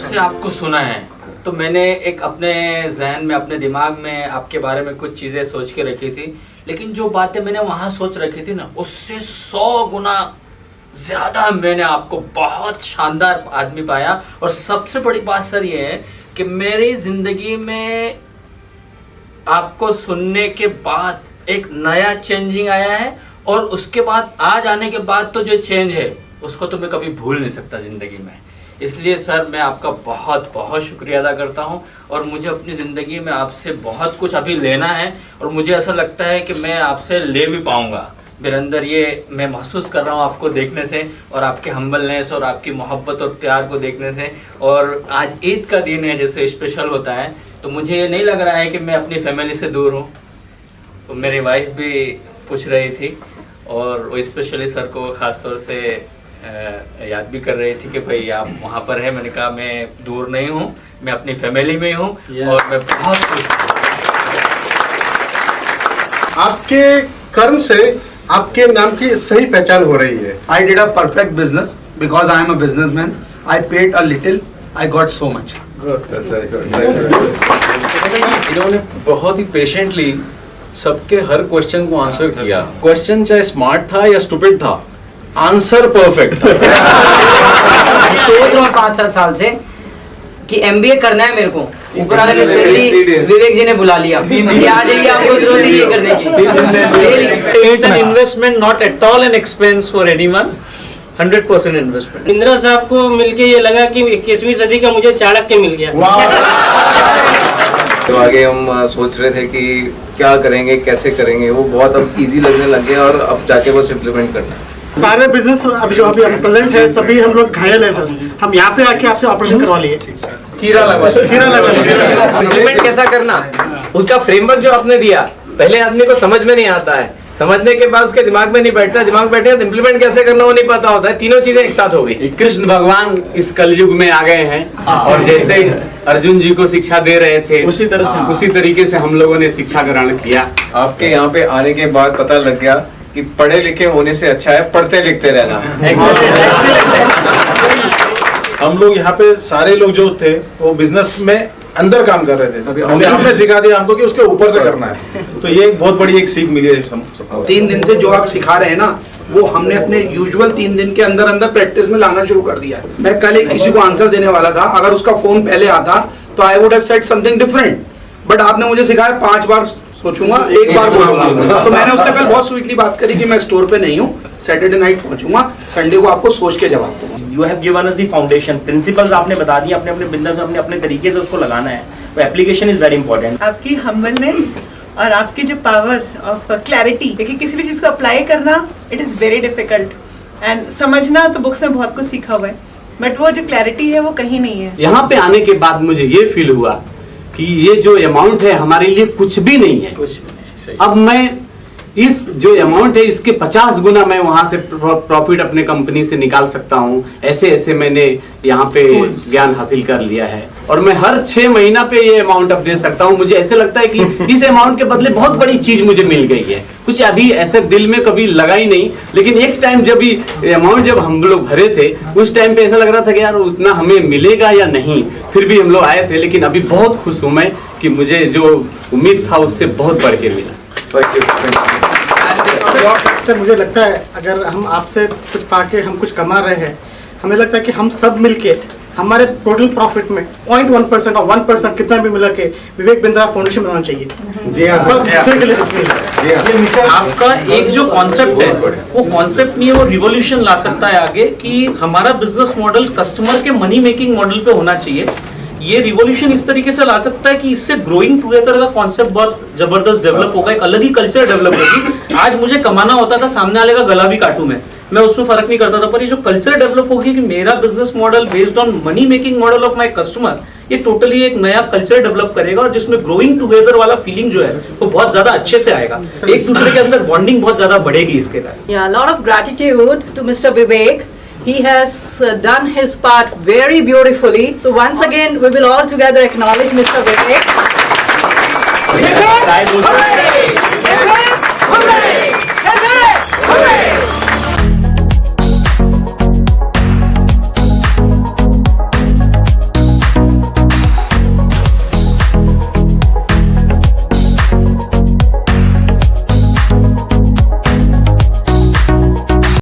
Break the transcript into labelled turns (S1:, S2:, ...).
S1: से आपको सुना है तो मैंने एक अपने जहन में, अपने दिमाग में आपके बारे में कुछ चीज़ें सोच के रखी थी, लेकिन जो बातें मैंने वहाँ सोच रखी थी ना, उससे 100 गुना ज़्यादा मैंने आपको बहुत शानदार आदमी पाया। और सबसे बड़ी बात सर ये है कि मेरी ज़िंदगी में आपको सुनने के बाद एक नया चेंजिंग आया है, और उसके बाद आज आने के बाद तो जो चेंज है उसको तो मैं कभी भूल नहीं सकता ज़िंदगी में। इसलिए सर मैं आपका बहुत बहुत शुक्रिया अदा करता हूं, और मुझे अपनी ज़िंदगी में आपसे बहुत कुछ अभी लेना है, और मुझे ऐसा लगता है कि मैं आपसे ले भी पाऊंगा। मेरे अंदर ये मैं महसूस कर रहा हूं आपको देखने से, और आपके हम्बलनेस और आपकी मोहब्बत और प्यार को देखने से। और आज ईद का दिन है, जैसे स्पेशल होता है, तो मुझे ये नहीं लग रहा है कि मैं अपनी फैमिली से दूर हूँ। तो मेरी वाइफ भी पूछ रही थी, और वो स्पेशली सर को ख़ास तौर से याद भी कर रही थी कि भाई आप वहाँ पर हैं। मैंने कहा मैं दूर नहीं हूँ, मैं अपनी फैमिली में हूँ, और मैं बहुत खुश हूँ।
S2: आपके कर्म से आपके नाम की सही पहचान हो रही है।
S3: I did a perfect business because I am a businessman. I paid a little, I got so much.
S4: इन्होंने बहुत ही पेशेंटली सबके हर क्वेश्चन को आंसर किया। क्वेश्चन चाहे स्मार्ट था या स्टूपिड था, आंसर परफेक्ट था।
S5: सोच रहा हूँ 5-7 साल से कि MBA करना है मेरे को। ऊपर वाले ने सुन ली, विवेक जी ने बुला लिया कि आ जाइए, आपको जरूरत नहीं है करने की।
S6: It's an investment, not at all an expense for anyone. 100% investment.
S7: Indira साहब को मिलके ये लगा कि 21वीं सदी का मुझे चाणक्य मिल गया।
S4: तो आगे हम सोच रहे थे कि क्या करेंगे, कैसे करेंगे, वो बहुत अब इजी लगने लग गया, और अब जाके बस इम्प्लीमेंट करना है।
S8: सारे बिजनेस अभी जो अभी प्रेजेंट है, सभी हम लोग घायल है सर। हम यहाँ पे आके आपसे ऑपरेशन करवा लिए,
S4: चीरा लगा
S9: इम्प्लीमेंट कैसा करना, उसका फ्रेमवर्क जो आपने दिया, पहले आदमी को समझ में नहीं आता है, समझने के बाद उसके दिमाग में नहीं बैठता, दिमाग बैठे तो इम्प्लीमेंट कैसे करना वो नहीं पता होता है। तीनों चीजें एक साथ हो गई।
S10: कृष्ण भगवान इस कलयुग में आ गए हैं, और जैसे अर्जुन जी को शिक्षा दे रहे थे उसी तरीके से हम लोगों ने शिक्षा ग्रहण किया।
S4: आपके यहाँ पे आने के बाद पता लग गया कि पढ़े लिखे होने से अच्छा है पढ़ते लिखते रहना।
S2: हम लोग यहाँ पे सारे लोग जो थे वो बिजनेस में अंदर काम कर रहे थे, हमने सिखा दिया हमको कि उसके ऊपर से करना है। तो ये एक बहुत बड़ी एक सीख मिली है सबको।
S3: 3 दिन से जो आप सिखा रहे हैं ना, वो हमने अपने यूजुअल 3 दिन के अंदर अंदर प्रैक्टिस में लाना शुरू कर दिया है। मैं कल एक किसी को आंसर देने वाला था, अगर उसका फोन पहले आता तो I would have said something different, but आपने मुझे सिखाया 5 बार सोचूंगा, 1 बार बोलूंगा। तो मैंने उससे कल बहुत स्वीटली बात करी कि मैं स्टोर पे नहीं हूँ, सैटरडे नाइट पहुंचूंगा, संडे को आपको सोच के जवाब दूंगा।
S11: You have given us the foundation, principles आपने बता दिए, अपने अपने बिजनेस में अपने अपने तरीके से उसको लगाना है। तो एप्लीकेशन इज वेरी इंपॉर्टेंट।
S12: आपकी हम्बलनेस और आपकी जो पावर ऑफ क्लैरिटी, देखिए किसी भी चीज को अप्लाई करना it is very difficult, and समझना तो बुक्स में बहुत कुछ सीखा हुआ है, बट वो जो क्लैरिटी है वो कहीं नहीं है।
S10: यहाँ पे आने के बाद मुझे ये फील हुआ कि ये जो अमाउंट है हमारे लिए कुछ भी नहीं है। अब मैं इस जो अमाउंट है इसके 50 गुना मैं वहां से प्रॉफिट अपने कंपनी से निकाल सकता हूं। ऐसे ऐसे मैंने यहाँ पे ज्ञान हासिल कर लिया है, और मैं हर 6 महीना पे ये अमाउंट अब दे सकता हूँ। मुझे ऐसे लगता है कि इस अमाउंट के बदले बहुत बड़ी चीज मुझे मिल गई है। कुछ अभी ऐसे दिल में कभी लगा ही नहीं, लेकिन एक टाइम जब हम लोग भरे थे उस टाइम पे ऐसा लग रहा था कि यार उतना हमें मिलेगा या नहीं, फिर भी हम लोग आए थे। लेकिन अभी बहुत खुश हूँ मैं कि मुझे जो उम्मीद था उससे बहुत बढ़ के मिला।
S8: सर मुझे लगता है अगर हम आपसे कुछ पाके हम कुछ कमा रहे हैं, हमें लगता है कि हम सब मिलके हमारे टोटल प्रॉफिट में 0.1% और 1% कितना भी मिला के विवेक बिंद्रा फाउंडेशन बनाना चाहिए। जी
S6: आपका एक जो कॉन्सेप्ट है वो कॉन्सेप्ट नहीं है, वो रिवॉल्यूशन ला सकता है आगे कि हमारा बिजनेस मॉडल कस्टमर के मनी मेकिंग मॉडल पे होना चाहिए। ये रिवॉल्यूशन इस तरीके से ला सकता है कि इससे ग्रोइंग टुगेदर का कॉन्सेप्ट बहुत जबरदस्त डेवलप होगा, एक अलग ही कल्चर डेवलप होगी। आज मुझे कमाना होता था सामने वाले का गला भी काटूं मैं उसमें फर्क नहीं करता था, पर ये जो कल्चर डेवलप होगी कि मेरा business model based on money making model of my customer, ये टोटली एक नया कल्चर डेवलप करेगा, और जिसमें ग्रोइंग टुगेदर वाला फीलिंग जो है वो बहुत ज्यादा अच्छे से आएगा। एक दूसरे के अंदर बॉन्डिंग बहुत ज्यादा बढ़ेगी इसके कारण।
S13: Yeah, a lot of gratitude to Mr. Vivek. He has done his part very beautifully. So once again, we will all together acknowledge Mr. Vivek. Vivek!